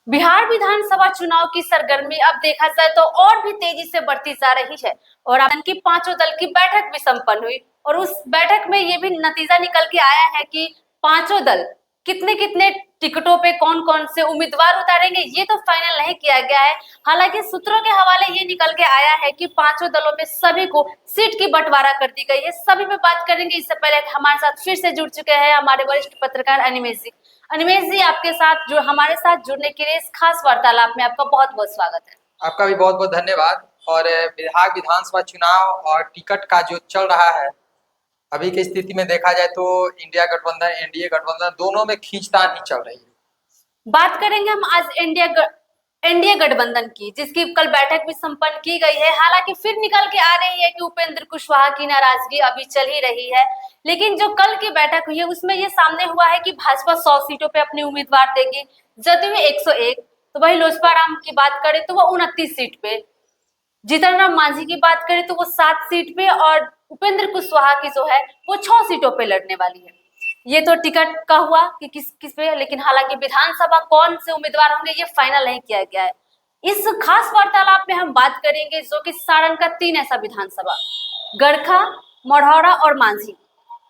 बिहार विधानसभा चुनाव की सरगर्मी अब देखा जाए तो और भी तेजी से बढ़ती जा रही है और आज की पांचों दल की बैठक भी संपन्न हुई और उस बैठक में ये भी नतीजा निकल के आया है कि पांचों दल कितने कितने टिकटों पे कौन कौन से उम्मीदवार उतारेंगे ये तो फाइनल नहीं किया गया है। हालांकि सूत्रों के हवाले ये निकल के आया है कि पांचों दलों में सभी को सीट की बंटवारा कर दी गई है। सभी पे बात करेंगे। इससे पहले हमारे साथ फिर से जुड़ चुके हैं हमारे वरिष्ठ पत्रकार अनिमेश जी। अनिमेश जी, आपके साथ जो हमारे साथ जुड़ने के लिए इस खास वार्तालाप में आपका बहुत बहुत स्वागत है। आपका भी बहुत बहुत धन्यवाद। और बिहार विधानसभा चुनाव और टिकट का जो चल रहा है अभी की स्थिति में देखा जाए तो इंडिया गठबंधन एनडीए गठबंधन दोनों में खींचतान ही चल रही है। बात करेंगे हम आज एनडीए गठबंधन की, जिसकी कल बैठक भी संपन्न की गई है। हालांकि फिर निकल के आ रही है कि उपेंद्र कुशवाहा की नाराजगी अभी चल ही रही है, लेकिन जो कल की बैठक हुई है उसमें ये सामने हुआ है कि भाजपा 100 सीटों पे अपने उम्मीदवार देगी, जदयू 101, तो वही लोजपा राम की बात करें तो वो 29 सीट पे, जीतन राम मांझी की बात करें तो वो 7 सीट पे और उपेंद्र कुशवाहा की जो है वो 6 सीटों पे लड़ने वाली है। ये तो टिकट का हुआ कि किस किस पे, लेकिन हालांकि विधानसभा कौन से उम्मीदवार होंगे ये फाइनल नहीं किया गया है। इस खास वार्तालाप में हम बात करेंगे जो कि सारण का 3 ऐसा विधानसभा, गरखा, मढ़ौरा और मांझी।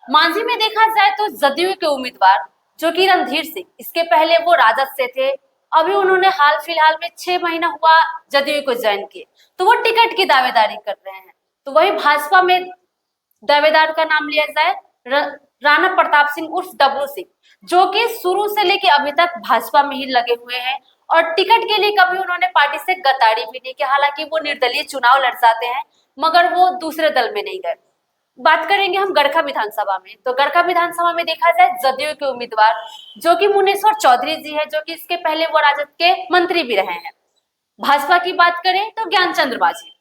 मांझी में देखा जाए तो जदयू के उम्मीदवार जो कि रणधीर सिंह, इसके पहले वो राजद से थे, अभी उन्होंने हाल फिलहाल में 6 महीना हुआ जदयू को ज्वाइन किए, तो वो टिकट की दावेदारी कर रहे हैं। तो वही भाजपा में दावेदार का नाम लिया जाए राणा प्रताप सिंह उर्फ डब्लू सिंह, जो कि शुरू से लेके अभी तक भाजपा में ही लगे हुए हैं और टिकट के लिए कभी उन्होंने पार्टी से गद्दारी भी नहीं की। हालांकि वो निर्दलीय चुनाव लड़ जाते हैं मगर वो दूसरे दल में नहीं गए। बात करेंगे हम गरखा विधानसभा में, तो गरखा विधानसभा में देखा जाए जदयू के उम्मीदवार जो कि मुनेश्वर चौधरी जी है, जो कि इसके पहले वो राजद के मंत्री भी रहे हैं। भाजपा की बात करें तो ज्ञानचंद्र बाजी।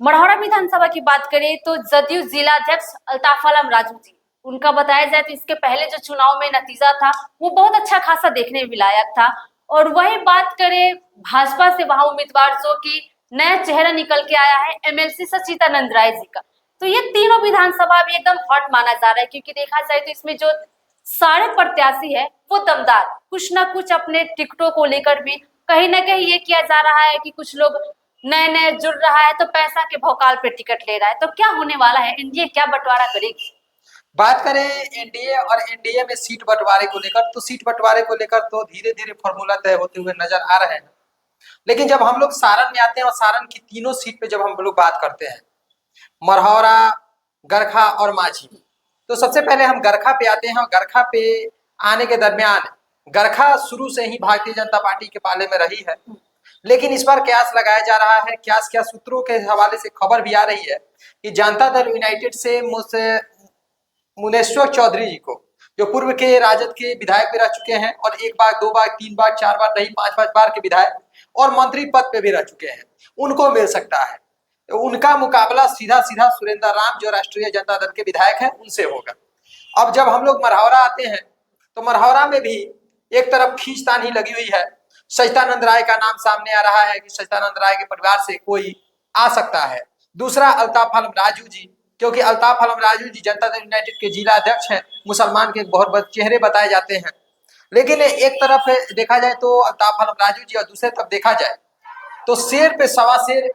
मढ़ौरा विधानसभा की बात करें तो जदयू जिला अध्यक्ष अल्ताफ आलम राजू जी, उनका बताया जाए तो इसके पहले जो चुनाव में नतीजा था वो बहुत अच्छा खासा देखने में लायक था। और वही बात करें भाजपा से वहां उम्मीदवार जो कि नया चेहरा निकल के आया है एमएलसी सचिदानंद राय जी का, तो ये तीनों विधानसभा भी एकदम हॉट माना जा रहा है, क्योंकि देखा जाए तो इसमें जो सारे प्रत्याशी है वो दमदार, कुछ ना कुछ अपने टिकटों को लेकर भी कहीं ना कहीं ये किया जा रहा है कि कुछ लोग नए नए जुड़ रहा है तो पैसा के भौकाल पे टिकट ले रहा है। तो क्या होने वाला है, एनडीए क्या बंटवारा करेगी? बात करें एनडीए और एनडीए में सीट बंटवारे को लेकर तो सीट बंटवारे को लेकर तो धीरे धीरे फॉर्मूला तय होते हुए नजर आ रहे हैं। लेकिन जब हम लोग सारण में आते हैं और सारण की तीनों सीट पे जब हम लोग बात करते हैं, मढ़ौरा, गरखा और मांझी, तो सबसे पहले हम गरखा पे आते हैं। और गरखा पे आने के दरमियान गरखा शुरू से ही भारतीय जनता पार्टी के पाले में रही है, लेकिन इस बार कयास लगाया जा रहा है। कयास क्या, सूत्रों के हवाले से खबर भी आ रही है कि जनता दल यूनाइटेड से मुनेश्वर चौधरी जी को, जो पूर्व के राजद के विधायक भी रह चुके हैं और 1 बार 2 बार 3 बार 4 बार नहीं 5 बार के विधायक और मंत्री पद पे भी रह चुके हैं, उनको मिल सकता है। तो उनका मुकाबला सीधा सीधा सुरेंद्र राम जो राष्ट्रीय जनता दल के विधायक हैं उनसे होगा। अब जब हम लोग मढ़ौरा आते हैं तो मढ़ौरा में भी एक तरफ खींचतान ही लगी हुई है। सचिदानंद राय का नाम सामने आ रहा है कि सचिदानंद राय के परिवार से कोई आ सकता है। दूसरा अल्ताफ आलम राजू जी, क्योंकि अल्ताफ आलम राजू जी जनता दल यूनाइटेड के जिला अध्यक्ष हैं, मुसलमान के बहुत बड़े चेहरे बताए जाते हैं। लेकिन एक तरफ देखा जाए तो अल्ताफ आलम राजू जी और दूसरे तरफ देखा जाए तो शेर पे सवा शेर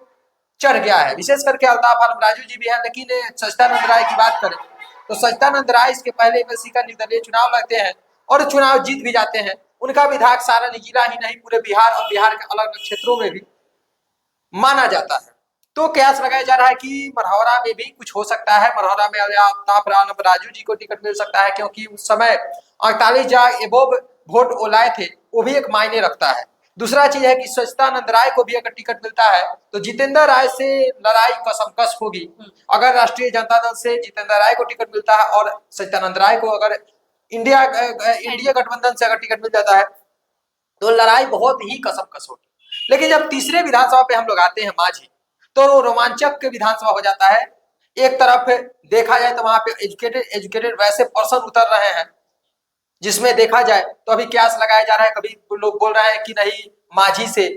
चढ़ गया है, विशेष करके अल्ताफ आलम राजू जी भी है। लेकिन सचिदानंद राय की बात करें तो सचिदानंद राय इसके पहले एमएलसी का निर्दलीय चुनाव लड़ते हैं और चुनाव जीत भी जाते हैं। उनका विधायक सारण जिला ही नहीं पूरे बिहार और बिहार के अलग अलग क्षेत्रों में भी माना जाता है। तो कयास लगाया जा रहा है कि मढ़ौरा में भी कुछ हो सकता है। मढ़ौरा में अल्ताफ आलम राजू जी को टिकट मिल सकता है, क्योंकि उस समय 48 एबोव वोट ओलाए थे, वो भी एक मायने रखता है। दूसरा चीज है कि सचिदानंद राय को भी अगर टिकट मिलता है तो जितेंद्र राय से लड़ाई कसमकस होगी। अगर राष्ट्रीय जनता दल से जितेंद्र राय को टिकट मिलता है और सचिदानंद राय को अगर इंडिया गठबंधन से अगर टिकट मिल जाता है तो लड़ाई बहुत ही कसमकस होगी। लेकिन जब तीसरे विधानसभा पे हम लोग आते हैं मांझी, तो रोमांचक के विधानसभा हो जाता है। एक तरफ देखा जाए तो वहां पे एजुकेटेड वैसे पर्सन उतर रहे हैं, जिसमें देखा जाए तो अभी कयास लगाया जा रहा है। कभी लोग बोल रहे हैं कि नहीं, मांझी से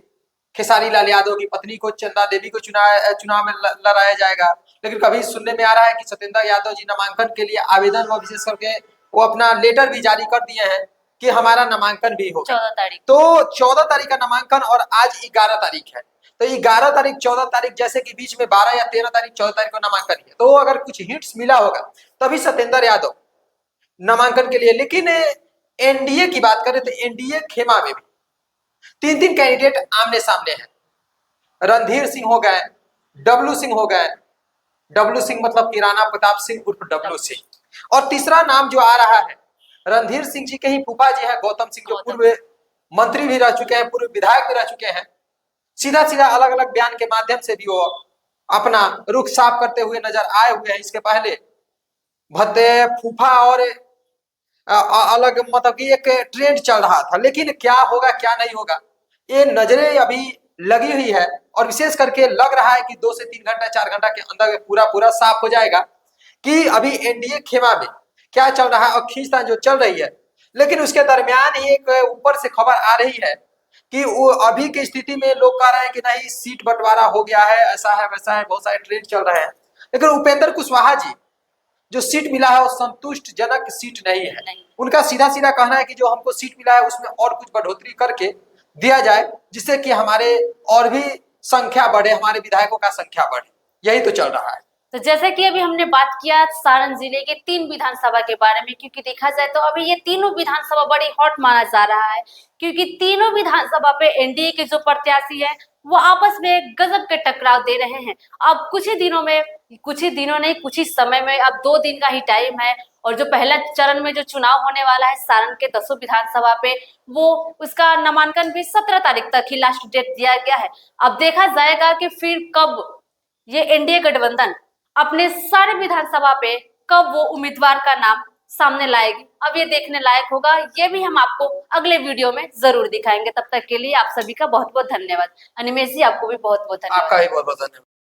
खेसारी लाल यादव की पत्नी को चंदा देवी को चुनाव में लड़ाया जाएगा। लेकिन कभी सुनने में आ रहा है कि सत्येंद्र यादव जी नामांकन के लिए आवेदन व विशेष करके वो अपना लेटर भी जारी कर दिए हैं कि हमारा नामांकन भी होगा। 14 तारीख। तो 14 तारीख का नामांकन और आज 11 तारीख है, तो 11 तारीख 14 तारीख जैसे कि बीच में 12 या 13 तारीख 14 तारीख को नामांकन है, तो अगर कुछ हिंट्स मिला होगा तभी सत्येंद्र यादव नामांकन के लिए। लेकिन एनडीए की बात करें तो एनडीए खेमा में भी 3 कैंडिडेट आमने सामने हैं। रणधीर सिंह हो गए, डब्लू सिंह हो गए, डब्लू सिंह मतलब कि राणा प्रताप सिंह उर्फ डब्लू सिंह, और तीसरा नाम जो आ रहा है रणधीर सिंह जी के ही फूफा जी हैं गौतम सिंह, जो पूर्व मंत्री भी रह चुके हैं, पूर्व विधायक भी रह चुके हैं। सीधा सीधा अलग अलग बयान के माध्यम से भी वो अपना रुख साफ करते हुए नजर आए हुए हैं। इसके पहले भत्ते फूफा और अलग मतलब कि एक ट्रेंड चल रहा था, लेकिन क्या होगा क्या नहीं होगा ये नजरें अभी लगी हुई है, और विशेष करके लग रहा है कि 2 से 3 घंटा 4 घंटा के अंदर पूरा साफ हो जाएगा कि अभी एनडीए खेमा में क्या चल रहा है और खींचतान जो चल रही है। लेकिन उसके दरमियान एक ऊपर से खबर आ रही है कि वो अभी की स्थिति में लोग कह रहे हैं कि नहीं सीट बंटवारा हो गया है, ऐसा है वैसा है, बहुत सारे ट्रेंड चल रहे हैं। लेकिन उपेंद्र कुशवाहा जी जो सीट मिला है वो संतुष्टजनक सीट नहीं है। उनका सीधा सीधा कहना है कि जो हमको सीट मिला है उसमें और कुछ बढ़ोतरी करके दिया जाए, जिससे कि हमारे और भी संख्या बढ़े, हमारे विधायकों का संख्या बढ़े। यही तो चल रहा है। तो जैसे कि अभी हमने बात किया सारण जिले के 3 विधानसभा के बारे में, क्योंकि देखा जाए तो अभी ये तीनों विधानसभा बड़ी हॉट माना जा रहा है, क्योंकि तीनों विधानसभा पे एनडीए के जो प्रत्याशी है वो आपस में गजब के टकराव दे रहे हैं। अब कुछ ही दिनों नहीं, कुछ ही समय में, अब 2 दिन का ही टाइम है, और जो पहला चरण में जो चुनाव होने वाला है सारण के 10 विधानसभा पे, वो उसका नामांकन भी 17 तारीख तक ही लास्ट डेट दिया गया है। अब देखा जाएगा कि फिर कब ये एनडीए गठबंधन अपने सारे विधानसभा पे कब वो उम्मीदवार का नाम सामने लाएगी। अब ये देखने लायक होगा, ये भी हम आपको अगले वीडियो में जरूर दिखाएंगे। तब तक के लिए आप सभी का बहुत बहुत धन्यवाद। अनिमेश जी आपको भी बहुत बहुत धन्यवाद। आपका भी बहुत बहुत धन्यवाद।